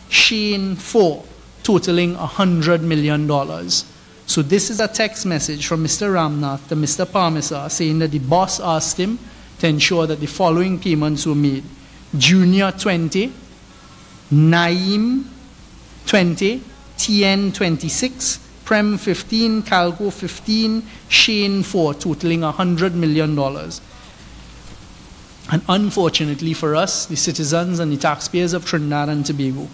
Shane 4, totaling $100 million. So this is a text message from Mr. Ramnath to Mr. Parmesar saying that the boss asked him to ensure that the following payments were made. Junior 20, Naeem 20, TN 26, Prem 15, Calco 15, Shane 4, totaling $100 million. And unfortunately for us, the citizens and the taxpayers of Trinidad and Tobago,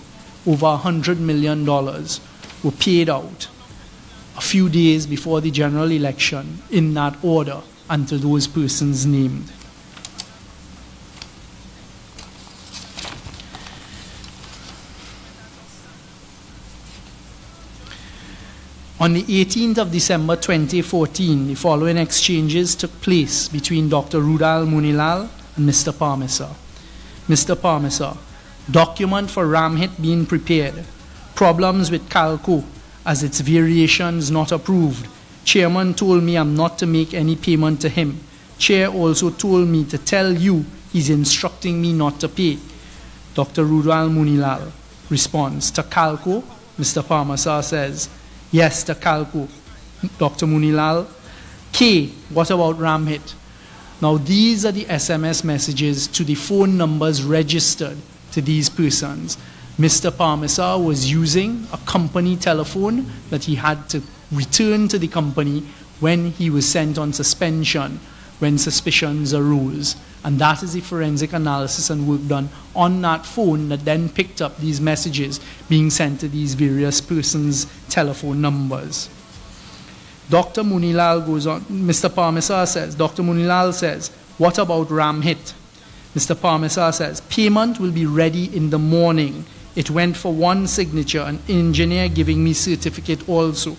over $100 million were paid out a few days before the general election in that order and to those persons named. On the 18th of December 2014, the following exchanges took place between Dr. Rudal Munilal and Mr. Parmesar. Mr. Parmesar, document for Ramhit being prepared. Problems with Calco as its variations not approved. Chairman told me I'm not to make any payment to him. Chair also told me to tell you he's instructing me not to pay. Dr. Rudal Munilal responds to Calco. Mr. Parmesar says, yes, to Calco. Dr. Munilal, K, what about Ramhit? Now these are the SMS messages to the phone numbers registered to these persons. Mr. Parmesar was using a company telephone that he had to return to the company when he was sent on suspension, when suspicions arose. And that is the forensic analysis and work done on that phone that then picked up these messages being sent to these various persons' telephone numbers. Dr. Munilal goes on, Mr. Parmesar says, Dr. Munilal says, what about Ramhit? Mr. Parmesar says, payment will be ready in the morning. It went for one signature, an engineer giving me certificate also.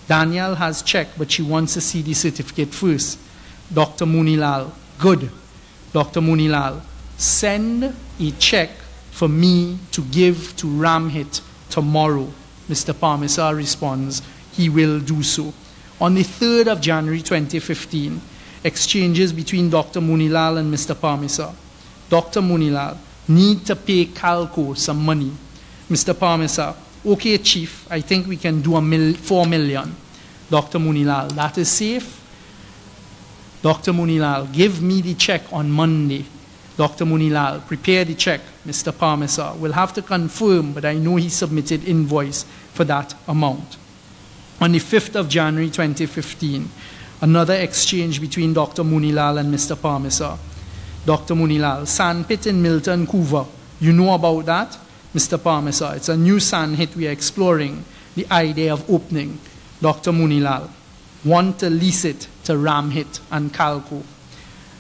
Danielle has check, but she wants to see the certificate first. Dr. Munilal, good. Dr. Munilal, send a check for me to give to Ramhit tomorrow. Mr. Parmesar responds, he will do so. On the 3rd of January 2015, exchanges between Dr. Munilal and Mr. Parmesar. Dr. Munilal, need to pay Calco some money. Mr. Parmesar, okay, Chief, I think we can do 4 million. Dr. Munilal, that is safe? Dr. Munilal, give me the check on Monday. Dr. Munilal, prepare the check. Mr. Parmesar, will have to confirm, but I know he submitted invoice for that amount. On the 5th of January 2015, another exchange between Dr. Munilal and Mr. Parmesar. Dr. Munilal, sandpit in Milton, Coover. You know about that? Mr. Parmesar, it's a new sand hit we are exploring, the idea of opening. Dr. Munilal, want to lease it to Ramhit and Calco.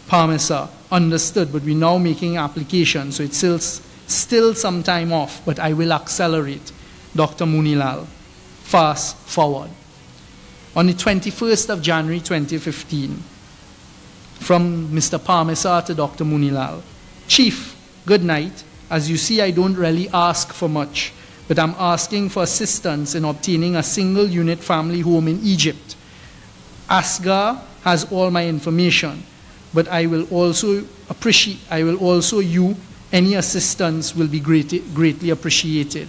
Parmesar, understood, but we're now making application, so it's still some time off, but I will accelerate. Dr. Munilal, fast forward. On the 21st of January 2015, from Mr. Parmesar to Dr. Munilal. Chief, good night. As you see, I don't really ask for much, but I'm asking for assistance in obtaining a single unit family home in Egypt. Asgar has all my information, but I will also any assistance will be greatly appreciated.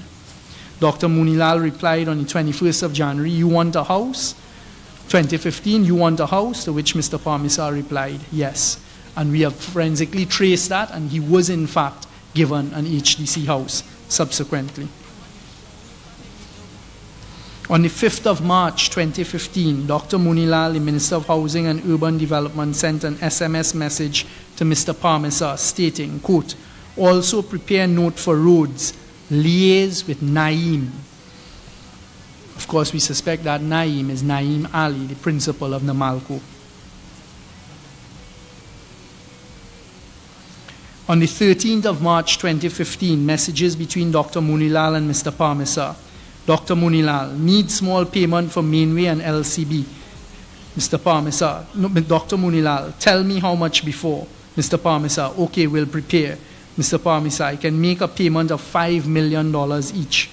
Dr. Munilal replied on the 21st of January, you want a house? 2015, you want a house? To which Mr. Parmesar replied, yes. And we have forensically traced that, and he was in fact given an HDC house subsequently. On the 5th of March 2015, Dr. Munilal, the Minister of Housing and Urban Development, sent an SMS message to Mr. Parmesar stating, quote, also prepare note for roads, liaise with Naeem. Of course, we suspect that Naeem is Naeem Ali, the principal of Namalco. On the 13th of March 2015, messages between Dr. Munilal and Mr. Parmesar. Dr. Munilal, need small payment for Mainway and LCB. Mr. Parmesar, no, Dr. Munilal, tell me how much before. Mr. Parmesar, okay, we'll prepare. Mr. Parmesar, I can make a payment of $5 million each.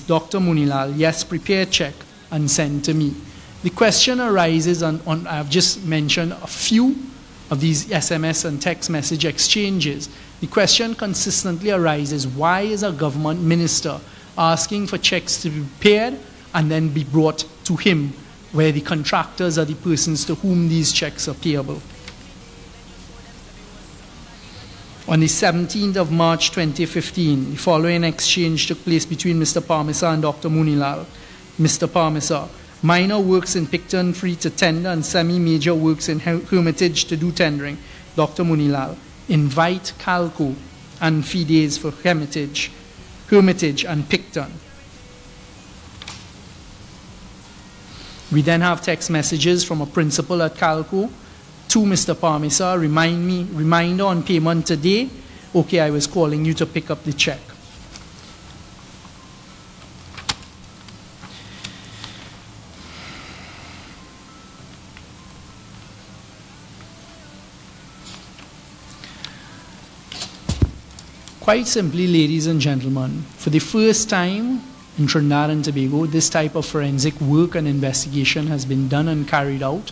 Dr. Munilal, yes, prepare check and send to me. The question arises I've just mentioned a few of these SMS and text message exchanges The question consistently arises, why is a government minister asking for checks to be prepared and then be brought to him, where the contractors are the persons to whom these checks are payable? On the 17th of March 2015, the following exchange took place between Mr. Parmesa and Dr. Munilal. Mr. Parmesa: minor works in Picton free to tender and semi-major works in Hermitage to do tendering. Dr. Munilal: invite Calco and Fides for Hermitage and Picton. We then have text messages from a principal at Calco to Mr. Parmesa: reminder on payment today. Okay, I was calling you to pick up the check. Quite simply, ladies and gentlemen, for the first time in Trinidad and Tobago, this type of forensic work and investigation has been done and carried out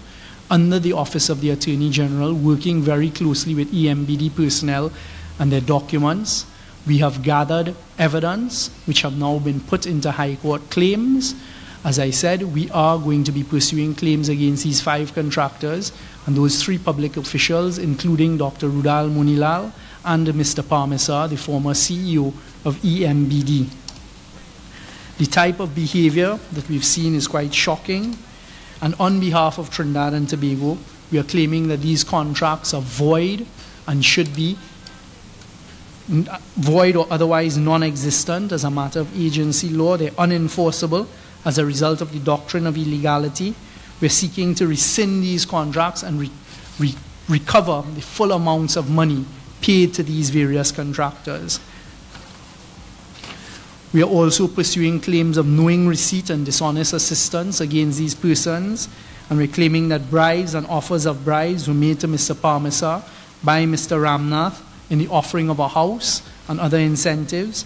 under the Office of the Attorney General, working very closely with EMBD personnel and their documents. We have gathered evidence which have now been put into High Court claims. As I said, we are going to be pursuing claims against these 5 contractors and those 3 public officials, including Dr. Rudal Munilal and Mr. Parmesa, the former CEO of EMBD. The type of behavior that we've seen is quite shocking, and on behalf of Trinidad and Tobago, we are claiming that these contracts are void and should be void or otherwise non-existent as a matter of agency law. They're unenforceable as a result of the doctrine of illegality. We're seeking to rescind these contracts and recover the full amounts of money paid to these various contractors. We are also pursuing claims of knowing receipt and dishonest assistance against these persons, and we're claiming that bribes and offers of bribes were made to Mr. Parmesa by Mr. Ramnath in the offering of a house and other incentives.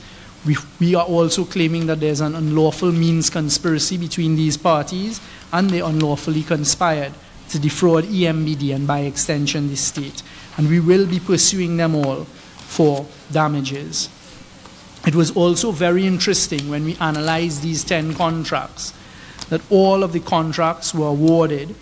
We are also claiming that there's an unlawful means conspiracy between these parties, and they unlawfully conspired to defraud EMBD and by extension the state. And we will be pursuing them all for damages. It was also very interesting when we analyzed these 10 contracts that all of the contracts were awarded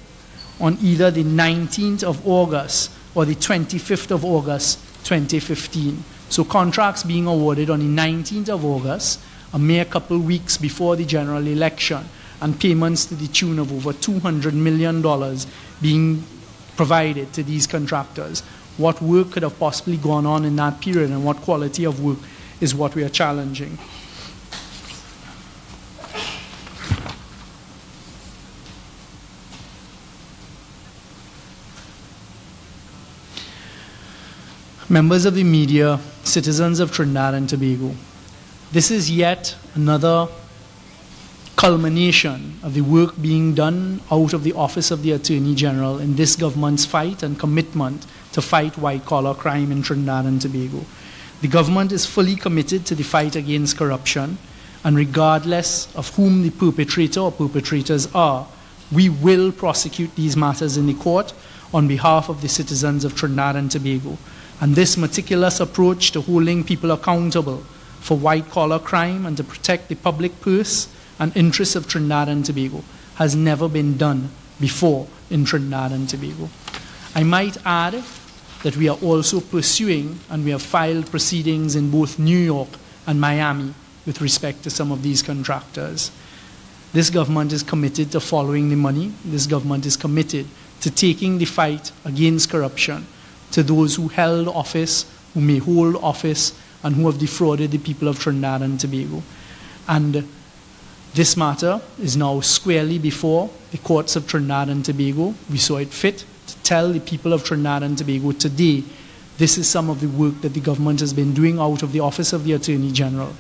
on either the 19th of August or the 25th of August 2015. So contracts being awarded on the 19th of August, a mere couple weeks before the general election, and payments to the tune of over $200 million being provided to these contractors. What work could have possibly gone on in that period, and what quality of work is what we are challenging. Members of the media, citizens of Trinidad and Tobago, this is yet another culmination of the work being done out of the Office of the Attorney General in this government's fight and commitment to fight white-collar crime in Trinidad and Tobago. The government is fully committed to the fight against corruption, and regardless of whom the perpetrator or perpetrators are, we will prosecute these matters in the court on behalf of the citizens of Trinidad and Tobago. And this meticulous approach to holding people accountable for white-collar crime and to protect the public purse and interests of Trinidad and Tobago has never been done before in Trinidad and Tobago. I might add that we are also pursuing, and we have filed proceedings in both New York and Miami with respect to some of these contractors. This government is committed to following the money. This government is committed to taking the fight against corruption to those who held office, who may hold office, and who have defrauded the people of Trinidad and Tobago. And this matter is now squarely before the courts of Trinidad and Tobago. We saw it fit to tell the people of Trinidad and Tobago today, this is some of the work that the government has been doing out of the Office of the Attorney General.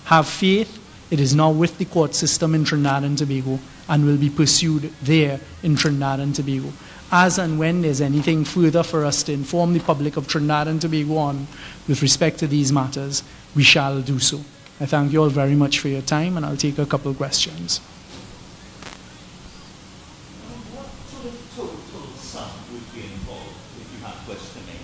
Have faith, it is now with the court system in Trinidad and Tobago and will be pursued there in Trinidad and Tobago. As and when there's anything further for us to inform the public of Trinidad and Tobago on with respect to these matters, we shall do so. I thank you all very much for your time, and I'll take a couple of questions. What sort of total sum would be involved if you had to estimate?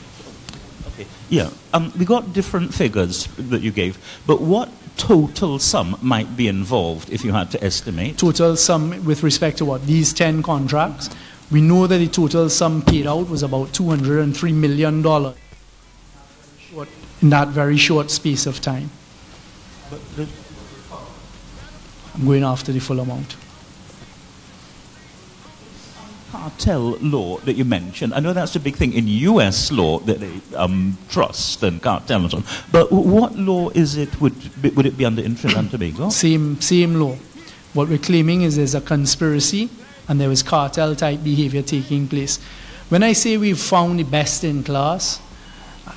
Yeah, we got different figures that you gave, but what total sum might be involved if you had to estimate? Total sum with respect to what? These 10 contracts. We know that the total sum paid out was about $203 million in that very short space of time. I'm going after the full amount. Cartel law that you mentioned, I know that's a big thing in U.S. law, that they trust and cartel and so on. But what law is it? Would it be under in Trinidad and Tobago? Same law. What we're claiming is there's a conspiracy and there was cartel type behavior taking place. When I say we've found the best in class,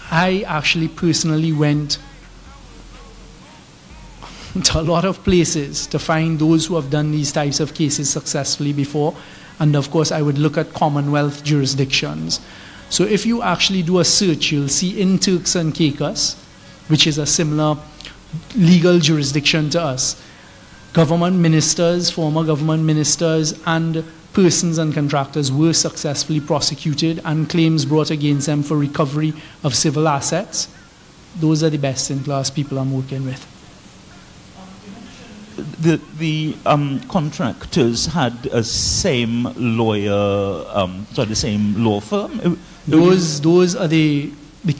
I actually personally went to a lot of places to find those who have done these types of cases successfully before. And of course, I would look at Commonwealth jurisdictions. So if you actually do a search, you'll see in Turks and Caicos, which is a similar legal jurisdiction to us, government ministers, former government ministers, and persons and contractors were successfully prosecuted and claims brought against them for recovery of civil assets. Those are the best in class people I'm working with. The contractors had a same lawyer, the same law firm? Those are the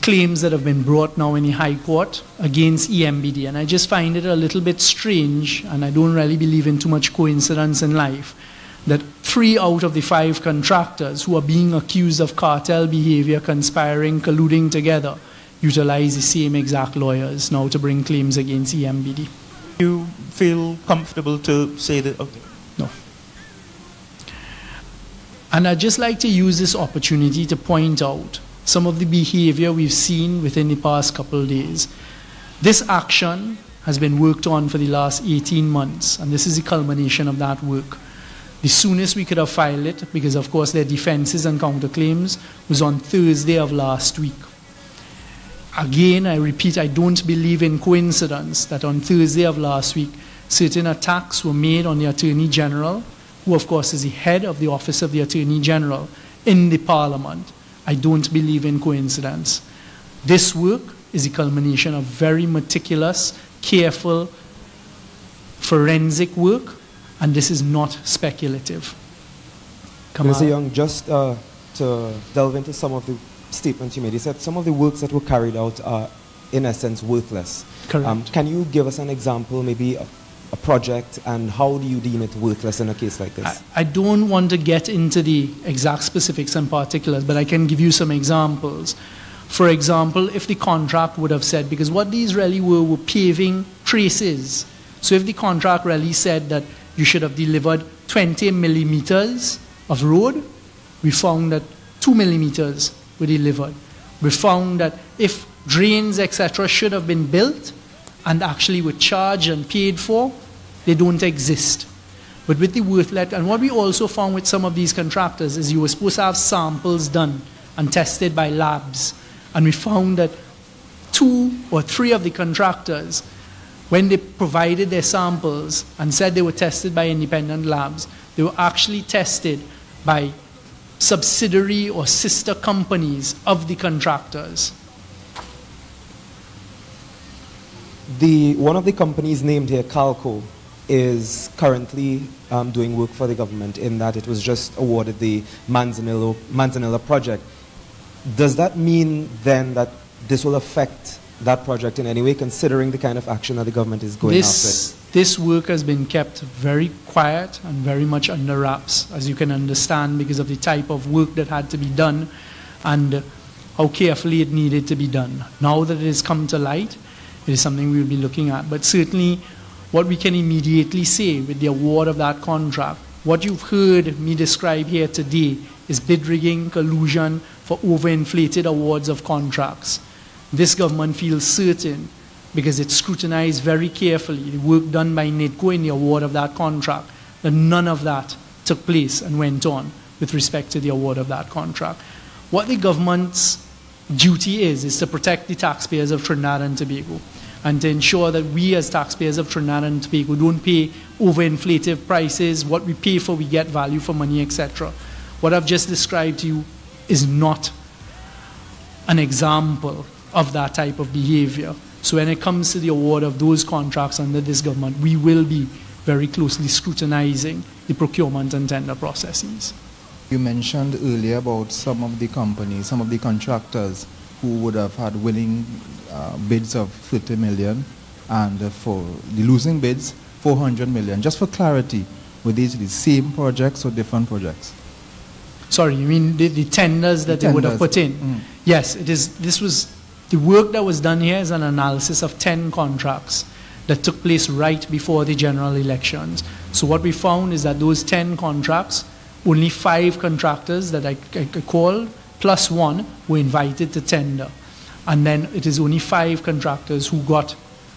claims that have been brought now in the High Court against EMBD. And I just find it a little bit strange, and I don't really believe in too much coincidence in life, that 3 out of the 5 contractors who are being accused of cartel behavior, conspiring, colluding together, utilize the same exact lawyers now to bring claims against EMBD. You feel comfortable to say that? Okay. No. And I'd just like to use this opportunity to point out some of the behavior we've seen within the past couple of days. This action has been worked on for the last 18 months, and this is the culmination of that work. The soonest we could have filed it, because of course their defenses and counterclaims, was on Thursday of last week. Again, I repeat, I don't believe in coincidence that on Thursday of last week, certain attacks were made on the Attorney General, who of course is the head of the Office of the Attorney General in the Parliament. I don't believe in coincidence. This work is the culmination of very meticulous, careful, forensic work, and this is not speculative. Mr. Young, just to delve into some of the statements you made, you said some of the works that were carried out are, in essence, worthless. Correct. Can you give us an example, maybe a project, and how do you deem it worthless in a case like this? I don't want to get into the exact specifics and particulars, but I can give you some examples. For example, if the contract would have said, because what these really were paving traces. So if the contract really said that you should have delivered 20 millimeters of road, we found that 2 millimeters were delivered. We found that if drains, etc., should have been built and actually were charged and paid for, they don't exist. But with the worthlet, and what we also found with some of these contractors is you were supposed to have samples done and tested by labs. And we found that 2 or 3 of the contractors, when they provided their samples and said they were tested by independent labs, they were actually tested by subsidiary or sister companies of the contractors. One of the companies named here, Calco, is currently doing work for the government in that it was just awarded the Manzanillo project. Does that mean then that this will affect that project in any way, considering the kind of action that the government is going after? This work has been kept very quiet and very much under wraps, as you can understand, because of the type of work that had to be done and how carefully it needed to be done. Now that it has come to light, it is something we will be looking at. But certainly what we can immediately say with the award of that contract, what you've heard me describe here today is bid rigging, collusion for overinflated awards of contracts. This government feels certain, because it scrutinized very carefully the work done by NIDCO in the award of that contract, that none of that took place and went on with respect to the award of that contract. What the government's duty is to protect the taxpayers of Trinidad and Tobago and to ensure that we as taxpayers of Trinidad and Tobago don't pay overinflated prices. What we pay for, we get value for money, etc. What I've just described to you is not an example of that type of behavior. So when it comes to the award of those contracts under this government, we will be very closely scrutinizing the procurement and tender processes. You mentioned earlier about some of the companies, some of the contractors who would have had winning bids of 30 million and for the losing bids, 400 million. Just for clarity, were these the same projects or different projects? Sorry, you mean the tenders that they would have put in? Mm. Yes, it is. This was the work that was done here is an analysis of 10 contracts that took place right before the general elections. So what we found is that those 10 contracts, only 5 contractors that I called, plus 1, were invited to tender. And then it is only 5 contractors who got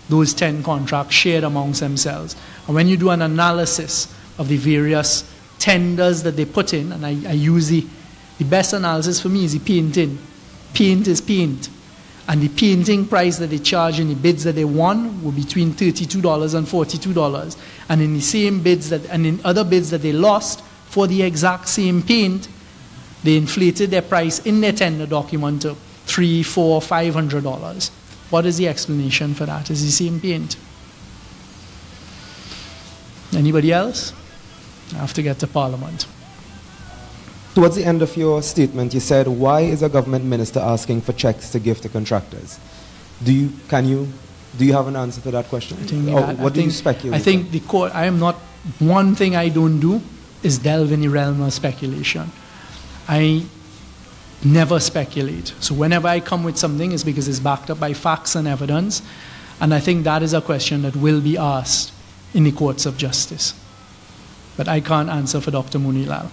those 10 contracts shared amongst themselves. And when you do an analysis of the various tenders that they put in, and I use the best analysis for me is the painting. Paint is paint. And the painting price that they charge in the bids that they won were between $32 and $42. And in the same bids and in other bids that they lost for the exact same paint, they inflated their price in their tender document to $300, $400, $500. What is the explanation for that? It's the same paint. Anybody else? I have to get to Parliament. Towards the end of your statement, you said, why is a government minister asking for checks to give to contractors? Do you have an answer to that question? What do you speculate? I think the court, one thing I don't do is delve in the realm of speculation. I never speculate. So whenever I come with something, it's because it's backed up by facts and evidence. And I think that is a question that will be asked in the courts of justice. But I can't answer for Dr. Munilal.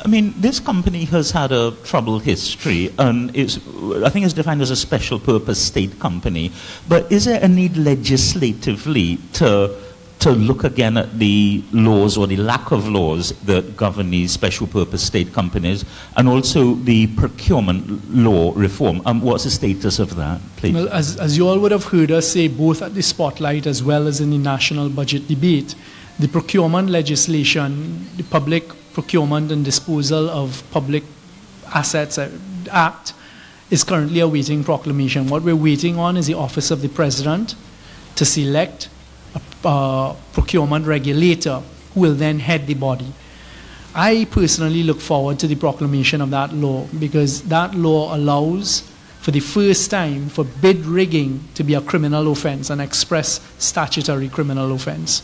I mean, this company has had a troubled history, and I think it's defined as a special purpose state company. But is there a need legislatively to look again at the laws or the lack of laws that govern these special purpose state companies, and also the procurement law reform? What's the status of that, please? Well, as you all would have heard us say, both at the Spotlight as well as in the national budget debate, the procurement legislation, the Public Procurement and Disposal of Public Assets Act, is currently awaiting proclamation. What we're waiting on is the Office of the President to select a procurement regulator who will then head the body. I personally look forward to the proclamation of that law, because that law allows, for the first time, for bid rigging to be a criminal offense, an express statutory criminal offense.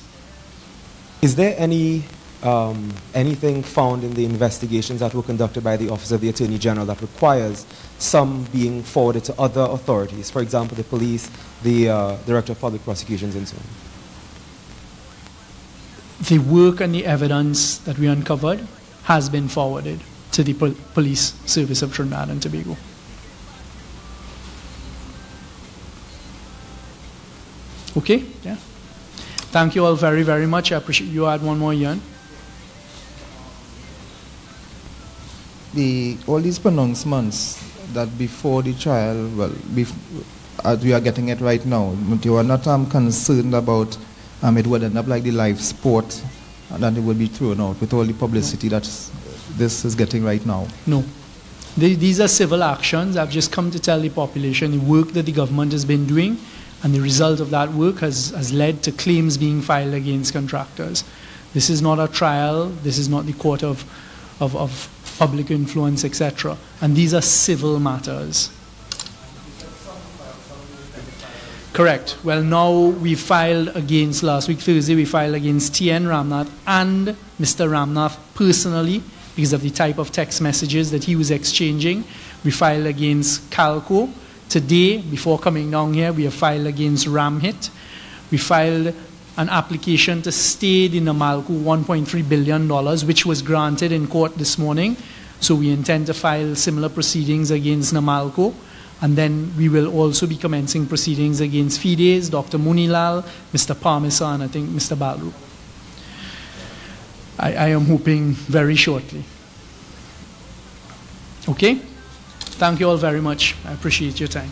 Is there anything found in the investigations that were conducted by the Office of the Attorney General that requires some being forwarded to other authorities, for example, the police, the Director of Public Prosecutions, and so on? The work and the evidence that we uncovered has been forwarded to the Police Service of Trinidad and Tobago. Okay? Yeah. Thank you all very, very much. I appreciate you. Add one more, Ian. All these pronouncements that before the trial, well, as we are getting it right now, but you are not concerned about it would end up like the live sport, that it would be thrown out with all the publicity that this is getting right now? No. These are civil actions. I've just come to tell the population the work that the government has been doing, and the result of that work has led to claims being filed against contractors. This is not a trial. This is not the court of public influence, etc. And these are civil matters. Correct. Well, now we filed against, last week, Thursday, we filed against T.N. Ramnath and Mr. Ramnath personally because of the type of text messages that he was exchanging. We filed against Calco. Today, before coming down here, we have filed against Ramhit. We filed an application to stay the Namalco $1.3 billion, which was granted in court this morning. So we intend to file similar proceedings against Namalco. And then we will also be commencing proceedings against Fides, Dr. Munilal, Mr. Parmesa, and I think Mr. Balru. I am hoping very shortly. Okay? Thank you all very much. I appreciate your time.